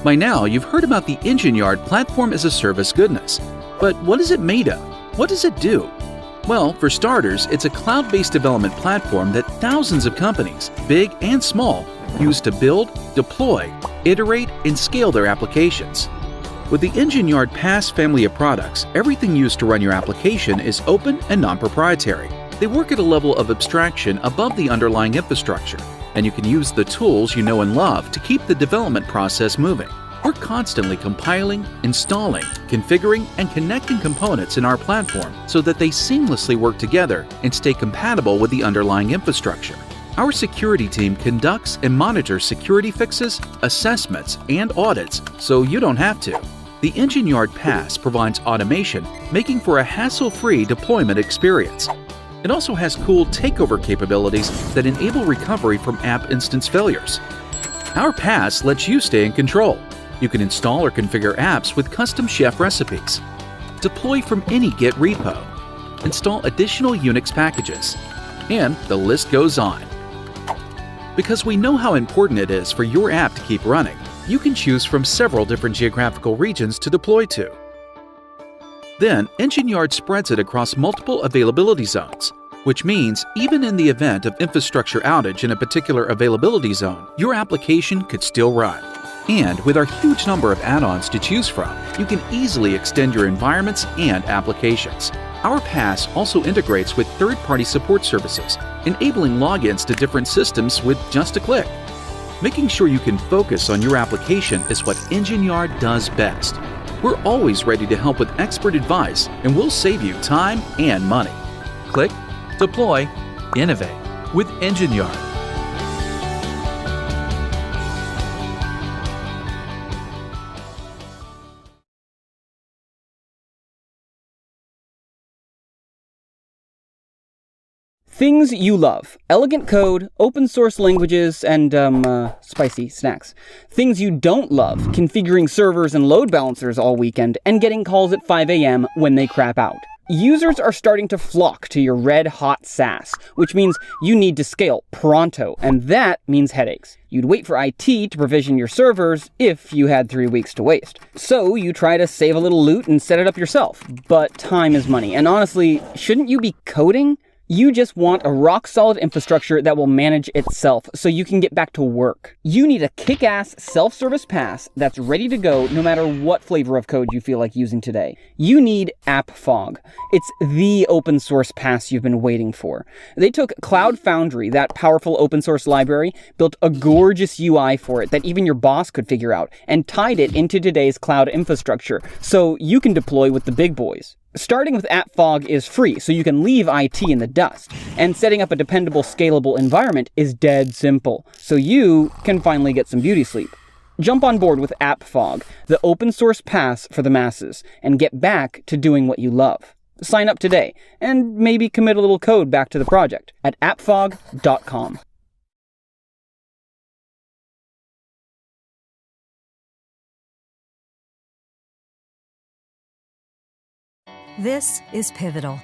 By now, you've heard about the EngineYard Platform as a Service goodness. But what is it made of? What does it do? Well, for starters, it's a cloud-based development platform that thousands of companies, big and small, use to build, deploy, iterate, and scale their applications. With the EngineYard PaaS family of products, everything used to run your application is open and non-proprietary. They work at a level of abstraction above the underlying infrastructure, and you can use the tools you know and love to keep the development process moving. We're constantly compiling, installing, configuring, and connecting components in our platform so that they seamlessly work together and stay compatible with the underlying infrastructure. Our security team conducts and monitors security fixes, assessments, and audits so you don't have to. The EngineYard PaaS provides automation, making for a hassle-free deployment experience. It also has cool takeover capabilities that enable recovery from app instance failures. Our PaaS lets you stay in control. You can install or configure apps with custom chef recipes, deploy from any Git repo, install additional Unix packages, and the list goes on. Because we know how important it is for your app to keep running, you can choose from several different geographical regions to deploy to. Then, EngineYard spreads it across multiple availability zones, which means even in the event of infrastructure outage in a particular availability zone, your application could still run. And with our huge number of add-ons to choose from, you can easily extend your environments and applications. Our PaaS also integrates with third-party support services, enabling logins to different systems with just a click. Making sure you can focus on your application is what EngineYard does best. We're always ready to help with expert advice, and we'll save you time and money. Click, deploy, innovate with EngineYard. Things you love. Elegant code, open source languages, and, spicy snacks. Things you don't love. Configuring servers and load balancers all weekend and getting calls at 5 a.m. when they crap out. Users are starting to flock to your red-hot SaaS, which means you need to scale pronto, and that means headaches. You'd wait for IT to provision your servers if you had 3 weeks to waste. So you try to save a little loot and set it up yourself. But time is money, and honestly, shouldn't you be coding? You just want a rock-solid infrastructure that will manage itself so you can get back to work. You need a kick-ass self-service PaaS that's ready to go no matter what flavor of code you feel like using today. You need AppFog. It's the open-source PaaS you've been waiting for. They took Cloud Foundry, that powerful open-source library, built a gorgeous UI for it that even your boss could figure out, and tied it into today's cloud infrastructure so you can deploy with the big boys. Starting with AppFog is free, so you can leave IT in the dust. And setting up a dependable, scalable environment is dead simple, so you can finally get some beauty sleep. Jump on board with AppFog, the open source PaaS for the masses, and get back to doing what you love. Sign up today, and maybe commit a little code back to the project at appfog.com. This is Pivotal.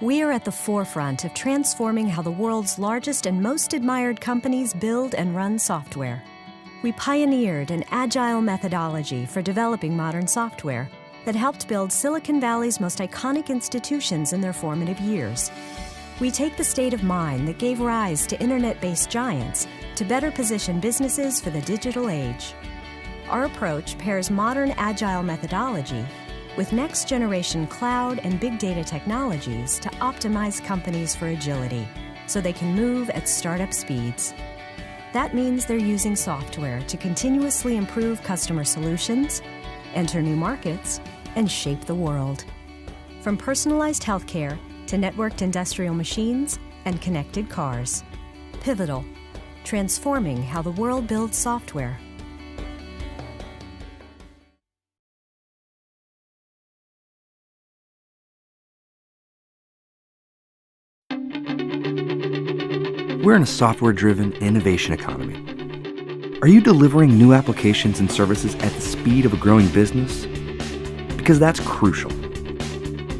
We are at the forefront of transforming how the world's largest and most admired companies build and run software. We pioneered an agile methodology for developing modern software that helped build Silicon Valley's most iconic institutions in their formative years. We take the state of mind that gave rise to internet-based giants to better position businesses for the digital age. Our approach pairs modern agile methodology with next-generation cloud and big data technologies to optimize companies for agility so they can move at startup speeds. That means they're using software to continuously improve customer solutions, enter new markets, and shape the world. From personalized healthcare to networked industrial machines and connected cars. Pivotal, transforming how the world builds software. We're in a software-driven innovation economy. Are you delivering new applications and services at the speed of a growing business? Because that's crucial.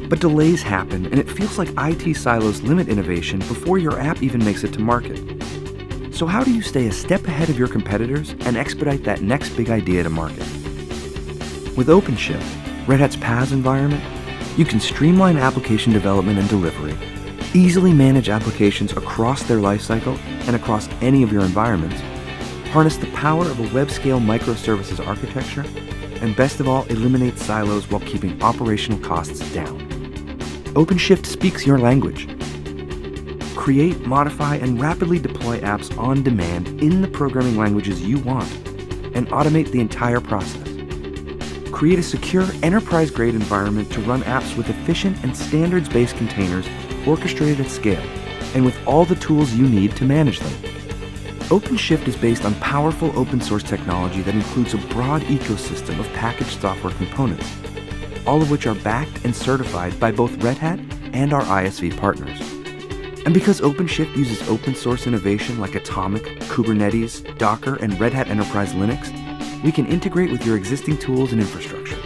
But delays happen, and it feels like IT silos limit innovation before your app even makes it to market. So how do you stay a step ahead of your competitors and expedite that next big idea to market? With OpenShift, Red Hat's PaaS environment, you can streamline application development and delivery, easily manage applications across their lifecycle and across any of your environments, harness the power of a web-scale microservices architecture, and best of all, eliminate silos while keeping operational costs down. OpenShift speaks your language. Create, modify, and rapidly deploy apps on demand in the programming languages you want, and automate the entire process. Create a secure, enterprise-grade environment to run apps with efficient and standards-based containers orchestrated at scale, and with all the tools you need to manage them. OpenShift is based on powerful open-source technology that includes a broad ecosystem of packaged software components, all of which are backed and certified by both Red Hat and our ISV partners. And because OpenShift uses open-source innovation like Atomic, Kubernetes, Docker, and Red Hat Enterprise Linux, we can integrate with your existing tools and infrastructure,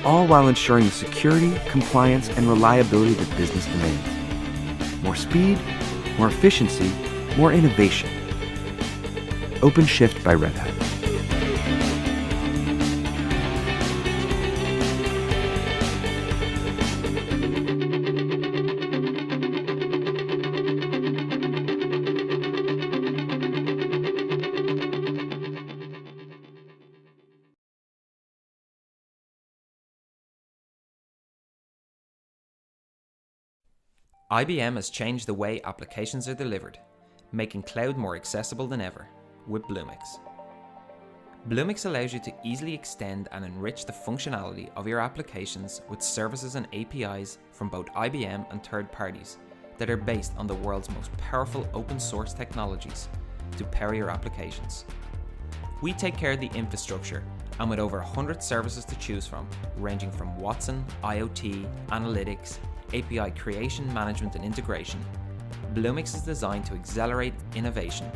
all while ensuring the security, compliance, and reliability that business demands. More speed, more efficiency, more innovation. OpenShift by Red Hat. IBM has changed the way applications are delivered, making cloud more accessible than ever with Bluemix. Bluemix allows you to easily extend and enrich the functionality of your applications with services and APIs from both IBM and third parties that are based on the world's most powerful open source technologies to power your applications. We take care of the infrastructure, and with over 100 services to choose from, ranging from Watson, IoT, analytics, API creation, management and integration, Bluemix is designed to accelerate innovation,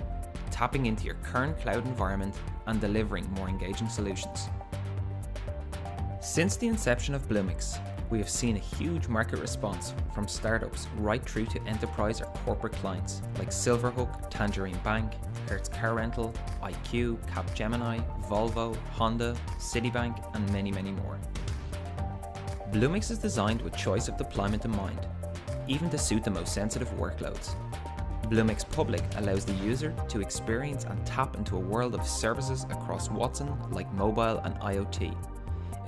tapping into your current cloud environment and delivering more engaging solutions. Since the inception of Bluemix, we have seen a huge market response from startups right through to enterprise or corporate clients like Silverhook, Tangerine Bank, Hertz Car Rental, IQ, Capgemini, Volvo, Honda, Citibank, and many, many more. Bluemix is designed with choice of deployment in mind, even to suit the most sensitive workloads. Bluemix Public allows the user to experience and tap into a world of services across Watson like mobile and IoT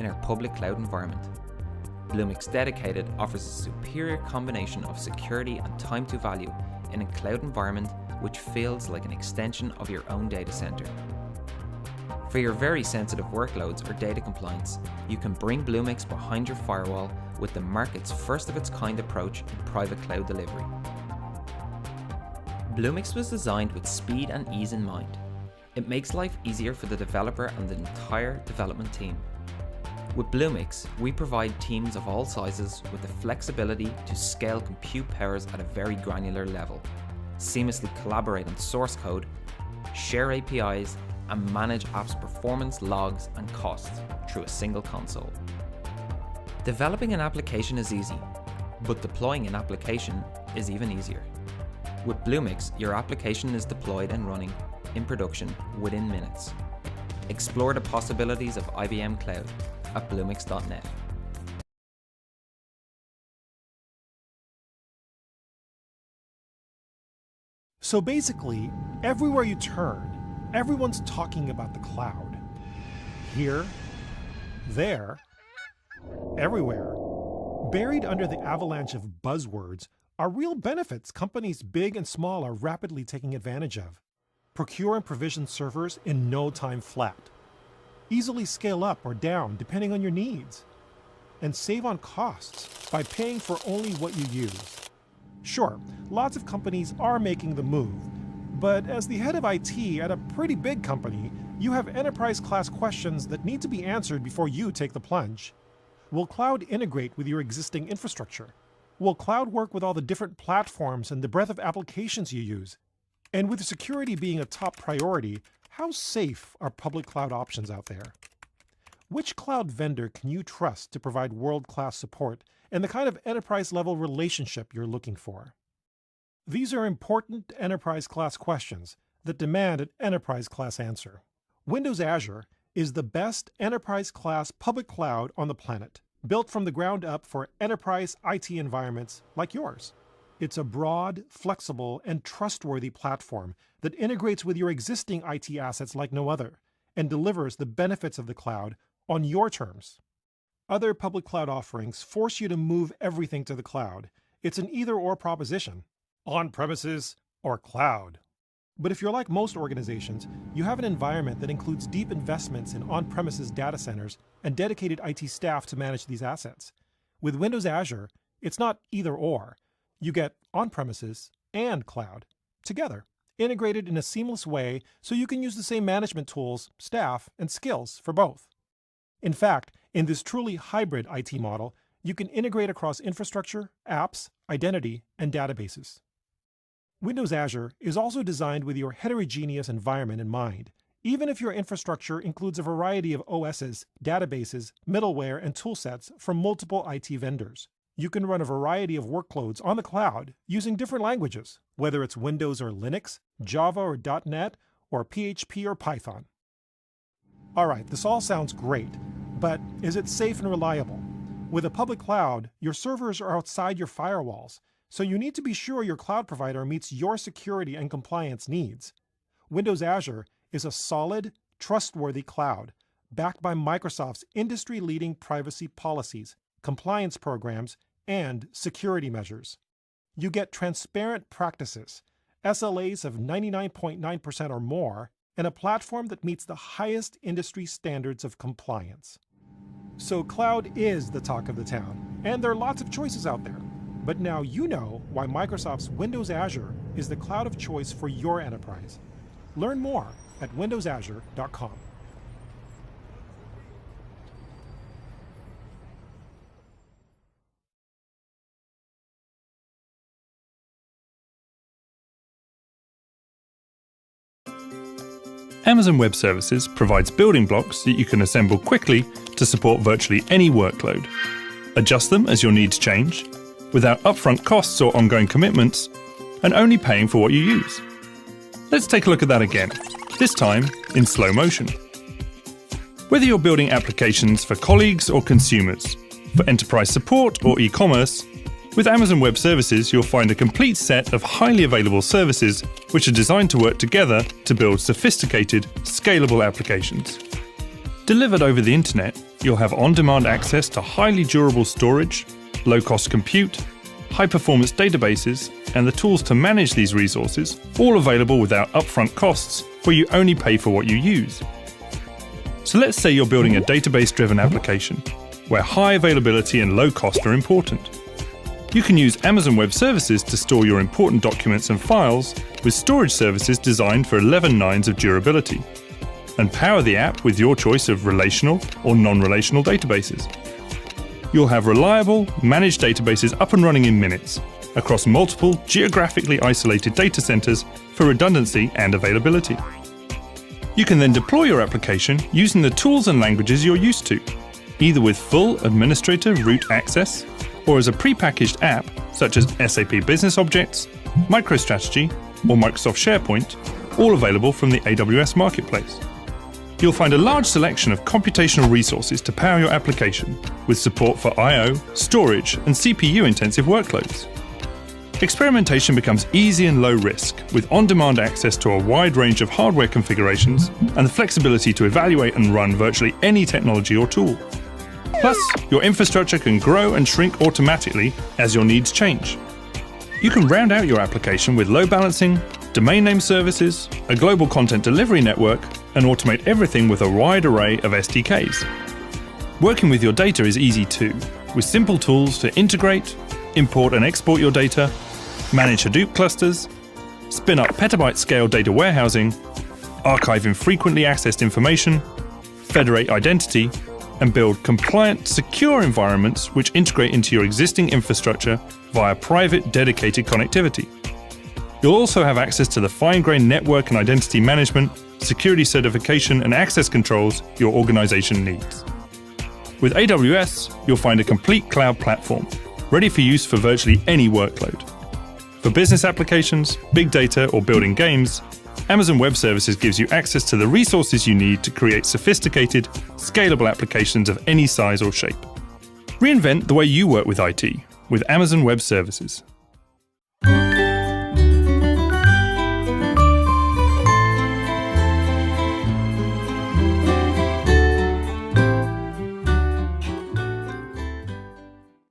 in our public cloud environment. Bluemix Dedicated offers a superior combination of security and time to value in a cloud environment which feels like an extension of your own data center. For your very sensitive workloads or data compliance, you can bring Bluemix behind your firewall with the market's first of its kind approach in private cloud delivery. Bluemix was designed with speed and ease in mind. It makes life easier for the developer and the entire development team. With Bluemix, we provide teams of all sizes with the flexibility to scale compute powers at a very granular level, seamlessly collaborate on source code, share APIs, and manage apps' performance, logs, and costs through a single console. Developing an application is easy, but deploying an application is even easier. With Bluemix, your application is deployed and running in production within minutes. Explore the possibilities of IBM Cloud at bluemix.net. So basically, everywhere you turn, everyone's talking about the cloud. Here, there, everywhere. Buried under the avalanche of buzzwords are real benefits companies big and small are rapidly taking advantage of. Procure and provision servers in no time flat. Easily scale up or down depending on your needs. And save on costs by paying for only what you use. Sure, lots of companies are making the move, but as the head of IT at a pretty big company, you have enterprise-class questions that need to be answered before you take the plunge. Will cloud integrate with your existing infrastructure? Will cloud work with all the different platforms and the breadth of applications you use? And with security being a top priority, how safe are public cloud options out there? Which cloud vendor can you trust to provide world-class support and the kind of enterprise-level relationship you're looking for? These are important enterprise-class questions that demand an enterprise-class answer. Windows Azure is the best enterprise-class public cloud on the planet, built from the ground up for enterprise IT environments like yours. It's a broad, flexible, and trustworthy platform that integrates with your existing IT assets like no other, and delivers the benefits of the cloud on your terms. Other public cloud offerings force you to move everything to the cloud. It's an either-or proposition, on-premises or cloud. But if you're like most organizations, you have an environment that includes deep investments in on-premises data centers and dedicated IT staff to manage these assets. With Windows Azure, it's not either-or. You get on-premises and cloud together, integrated in a seamless way so you can use the same management tools, staff, and skills for both. In fact, in this truly hybrid IT model, you can integrate across infrastructure, apps, identity, and databases. Windows Azure is also designed with your heterogeneous environment in mind, even if your infrastructure includes a variety of OSs, databases, middleware, and toolsets from multiple IT vendors. You can run a variety of workloads on the cloud using different languages, whether it's Windows or Linux, Java or .NET, or PHP or Python. All right, this all sounds great, but is it safe and reliable? With a public cloud, your servers are outside your firewalls, so you need to be sure your cloud provider meets your security and compliance needs. Windows Azure is a solid, trustworthy cloud, backed by Microsoft's industry-leading privacy policies, compliance programs, and security measures. You get transparent practices, SLAs of 99.9% or more, and a platform that meets the highest industry standards of compliance. So cloud is the talk of the town, and there are lots of choices out there. But now you know why Microsoft's Windows Azure is the cloud of choice for your enterprise. Learn more at windowsazure.com. Amazon Web Services provides building blocks that you can assemble quickly to support virtually any workload. Adjust them as your needs change, without upfront costs or ongoing commitments, and only paying for what you use. Let's take a look at that again, this time in slow motion. Whether you're building applications for colleagues or consumers, for enterprise support or e-commerce, with Amazon Web Services you'll find a complete set of highly available services which are designed to work together to build sophisticated, scalable applications. Delivered over the internet, you'll have on-demand access to highly durable storage, low-cost compute, high-performance databases, and the tools to manage these resources, all available without upfront costs, where you only pay for what you use. So let's say you're building a database-driven application, where high availability and low cost are important. You can use Amazon Web Services to store your important documents and files with storage services designed for 11 nines of durability, and power the app with your choice of relational or non-relational databases. You'll have reliable, managed databases up and running in minutes, across multiple geographically isolated data centers for redundancy and availability. You can then deploy your application using the tools and languages you're used to, either with full administrator root access, or as a prepackaged app such as SAP Business Objects, MicroStrategy, or Microsoft SharePoint, all available from the AWS Marketplace. You'll find a large selection of computational resources to power your application, with support for I/O, storage, and CPU-intensive workloads. Experimentation becomes easy and low risk, with on-demand access to a wide range of hardware configurations and the flexibility to evaluate and run virtually any technology or tool. Plus, your infrastructure can grow and shrink automatically as your needs change. You can round out your application with load balancing, domain name services, a global content delivery network, and automate everything with a wide array of SDKs. Working with your data is easy too, with simple tools to integrate, import and export your data, manage Hadoop clusters, spin up petabyte-scale data warehousing, archive infrequently accessed information, federate identity, and build compliant, secure environments which integrate into your existing infrastructure via private, dedicated connectivity. You'll also have access to the fine-grained network and identity management, security certification, and access controls your organization needs. With AWS, you'll find a complete cloud platform, ready for use for virtually any workload. For business applications, big data, or building games, Amazon Web Services gives you access to the resources you need to create sophisticated, scalable applications of any size or shape. Reinvent the way you work with IT with Amazon Web Services.